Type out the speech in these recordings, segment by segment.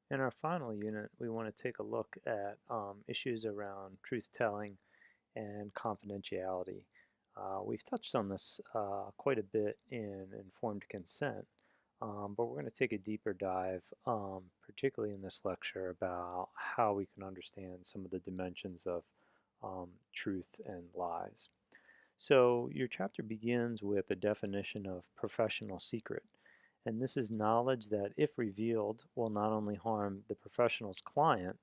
In our final unit, we want to take a look at issues around truth-telling and confidentiality. We've touched on this quite a bit in informed consent, but we're going to take a deeper dive, particularly in this lecture, about how we can understand some of the dimensions of truth and lies. So your chapter begins with a definition of professional secret. And this is knowledge that, if revealed, will not only harm the professional's client,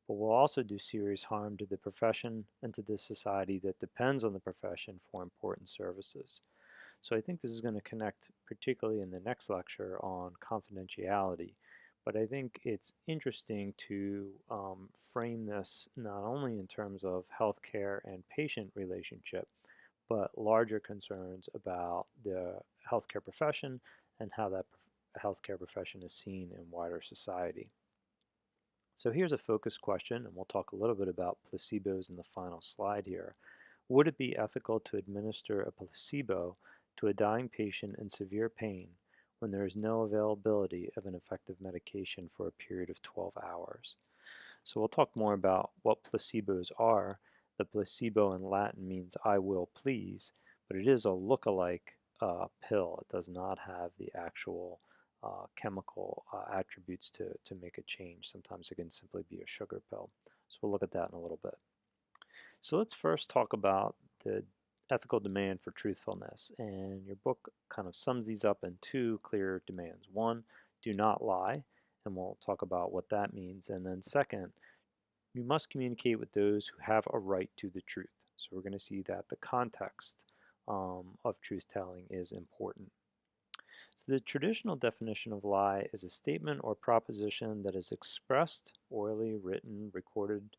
but will also do serious harm to the profession and to the society that depends on the profession for important services. So I think this is going to connect particularly in the next lecture on confidentiality. But I think it's interesting to frame this not only in terms of healthcare and patient relationship, but larger concerns about the healthcare profession and how that healthcare profession is seen in wider society. So here's a focus question, and we'll talk a little bit about placebos in the final slide here. Would it be ethical to administer a placebo to a dying patient in severe pain when there is no availability of an effective medication for a period of 12 hours? So we'll talk more about what placebos are. The placebo in Latin means I will please, but it is a look-alike pill. It does not have the actual chemical attributes to make a change. Sometimes it can simply be a sugar pill. So we'll look at that in a little bit. So let's first talk about the ethical demand for truthfulness. And your book kind of sums these up in two clear demands. One, do not lie, and we'll talk about what that means. And then second, you must communicate with those who have a right to the truth. So we're going to see that the context of truth-telling is important. So the traditional definition of lie is a statement or proposition that is expressed, orally, written, recorded,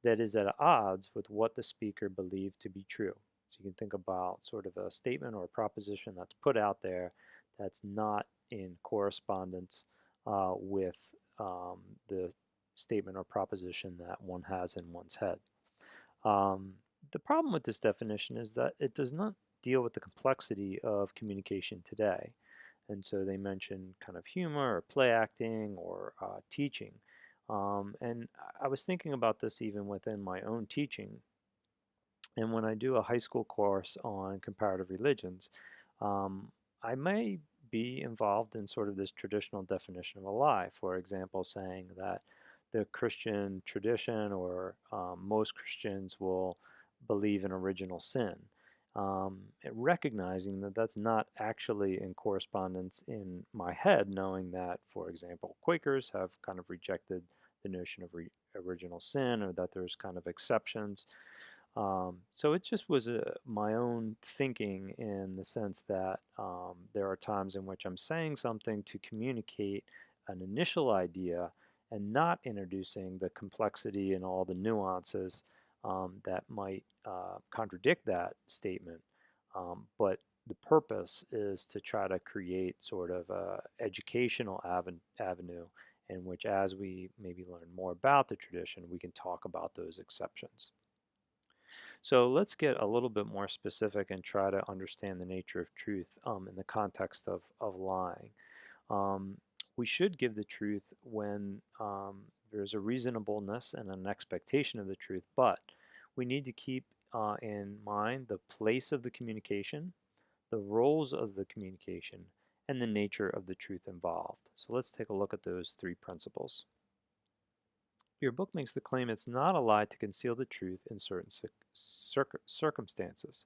that is at odds with what the speaker believed to be true. So you can think about sort of a statement or a proposition that's put out there that's not in correspondence with the statement or proposition that one has in one's head. Um, the problem with this definition is that it does not deal with the complexity of communication today. And so they mention kind of humor or play acting or teaching. And I was thinking about this even within my own teaching. And when I do a high school course on comparative religions, I may be involved in sort of this traditional definition of a lie. For example, saying that the Christian tradition or most Christians will believe in original sin. Recognizing that that's not actually in correspondence in my head, knowing that, for example, Quakers have kind of rejected the notion of original sin, or that there's kind of exceptions. So it just was my own thinking, in the sense that there are times in which I'm saying something to communicate an initial idea and not introducing the complexity and all the nuances that might contradict that statement. But the purpose is to try to create sort of a educational avenue in which, as we maybe learn more about the tradition, we can talk about those exceptions. So let's get a little bit more specific and try to understand the nature of truth in the context of lying. Um, we should give the truth when there's a reasonableness and an expectation of the truth, but we need to keep in mind the place of the communication, the roles of the communication, and the nature of the truth involved. So let's take a look at those three principles. Your book makes the claim it's not a lie to conceal the truth in certain circumstances.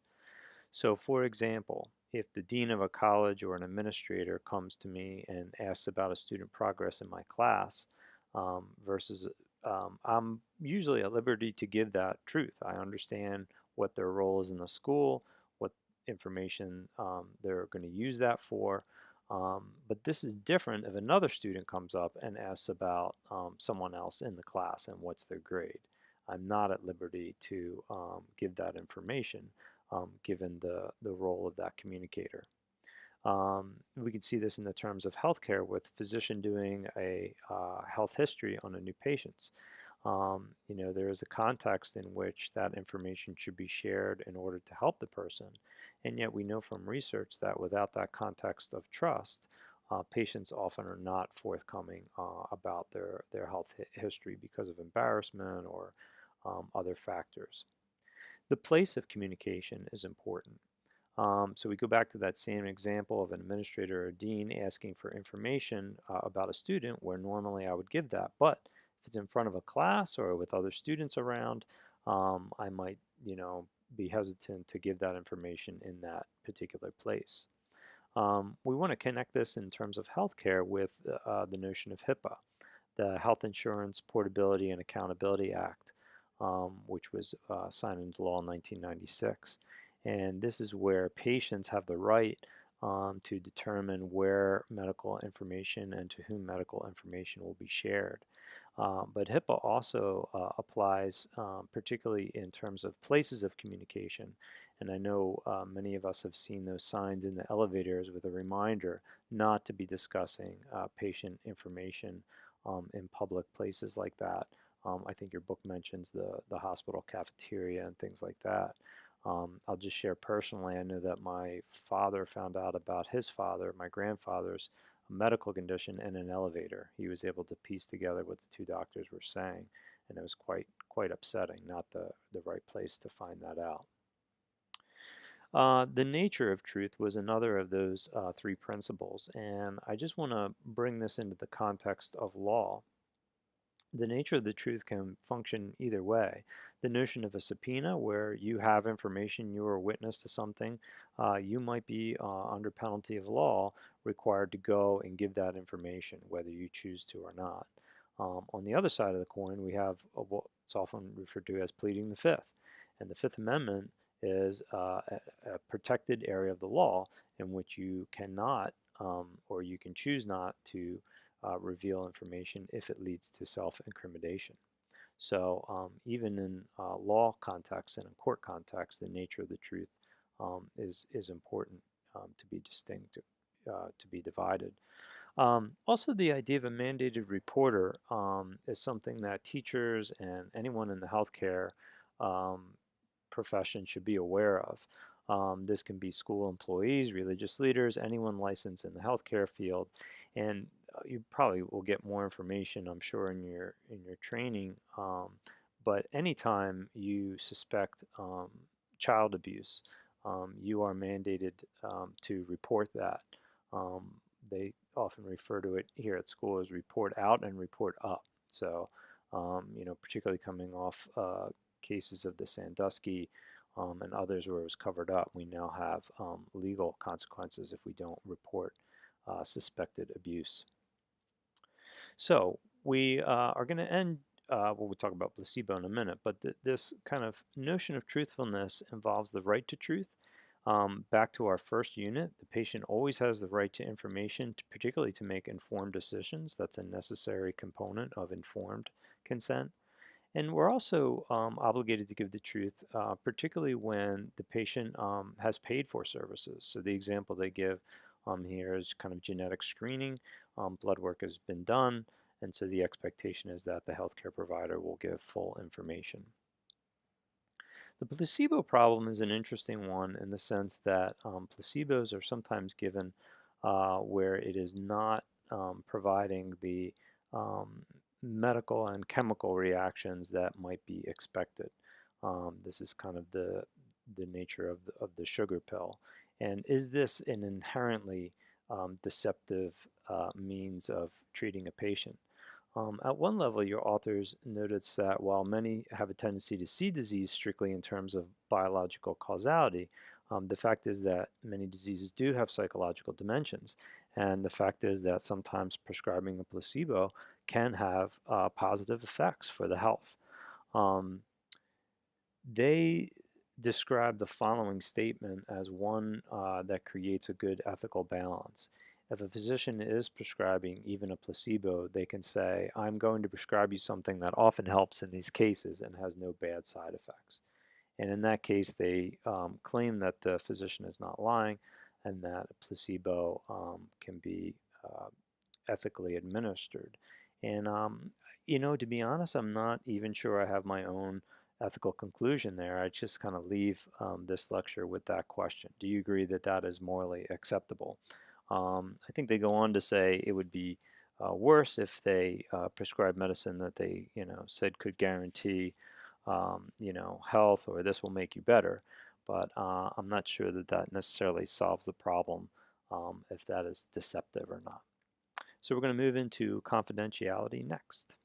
So, for example, if the dean of a college or an administrator comes to me and asks about a student progress in my class, versus I'm usually at liberty to give that truth. I understand what their role is in the school, what information they're going to use that for. But this is different if another student comes up and asks about someone else in the class and what's their grade. I'm not at liberty to give that information, given the role of that communicator. We can see this in the terms of healthcare, with physician doing a health history on a new patient. There is a context in which that information should be shared in order to help the person. And yet we know from research that without that context of trust, patients often are not forthcoming about their health history because of embarrassment or other factors. The place of communication is important. So we go back to that same example of an administrator or dean asking for information about a student where normally I would give that. But if it's in front of a class or with other students around, I might, be hesitant to give that information in that particular place. We want to connect this in terms of healthcare with the notion of HIPAA, the Health Insurance Portability and Accountability Act, which was signed into law in 1996. And this is where patients have the right to determine where medical information and to whom medical information will be shared. But HIPAA also applies particularly in terms of places of communication. And I know many of us have seen those signs in the elevators with a reminder not to be discussing patient information in public places like that. I think your book mentions the hospital cafeteria and things like that. I'll just share personally, I know that my father found out about his father, my grandfather's medical condition in an elevator. He was able to piece together what the two doctors were saying, and it was quite upsetting, not the right place to find that out. The nature of truth was another of those three principles, and I just want to bring this into the context of law. The nature of the truth can function either way. The notion of a subpoena, where you have information, you are a witness to something, you might be under penalty of law required to go and give that information, whether you choose to or not. On the other side of the coin, we have what's often referred to as pleading the Fifth. And the Fifth Amendment is a protected area of the law in which you cannot or you can choose not to reveal information if it leads to self-incrimination. So even in law context and in court context, the nature of the truth is important to be distinct, to be divided. Also, the idea of a mandated reporter is something that teachers and anyone in the healthcare um, profession should be aware of. This can be school employees, religious leaders, anyone licensed in the healthcare field, and you probably will get more information, I'm sure, in your training. But anytime you suspect child abuse, you are mandated to report that. They often refer to it here at school as report out and report up. So, particularly coming off cases of the Sandusky and others where it was covered up, we now have legal consequences if we don't report suspected abuse. So we are going to end, we'll talk about placebo in a minute, but this kind of notion of truthfulness involves the right to truth. Back to our first unit, the patient always has the right to information, particularly to make informed decisions. That's a necessary component of informed consent. And we're also obligated to give the truth, particularly when the patient has paid for services. So the example they give here is kind of genetic screening. Blood work has been done, and so the expectation is that the healthcare provider will give full information. The placebo problem is an interesting one in the sense that placebos are sometimes given where it is not providing the medical and chemical reactions that might be expected. This is kind of the nature of the sugar pill. And is this an inherently deceptive means of treating a patient? At one level, your authors notice that while many have a tendency to see disease strictly in terms of biological causality, the fact is that many diseases do have psychological dimensions. And the fact is that sometimes prescribing a placebo can have positive effects for the health. They describe the following statement as one that creates a good ethical balance. If a physician is prescribing even a placebo, they can say, I'm going to prescribe you something that often helps in these cases and has no bad side effects. And in that case, they claim that the physician is not lying and that a placebo can be ethically administered. And, to be honest, I'm not even sure I have my own ethical conclusion there. I just kind of leave this lecture with that question. Do you agree that that is morally acceptable? I think they go on to say it would be worse if they prescribe medicine that they, said could guarantee, health or this will make you better. But I'm not sure that that necessarily solves the problem if that is deceptive or not. So we're going to move into confidentiality next.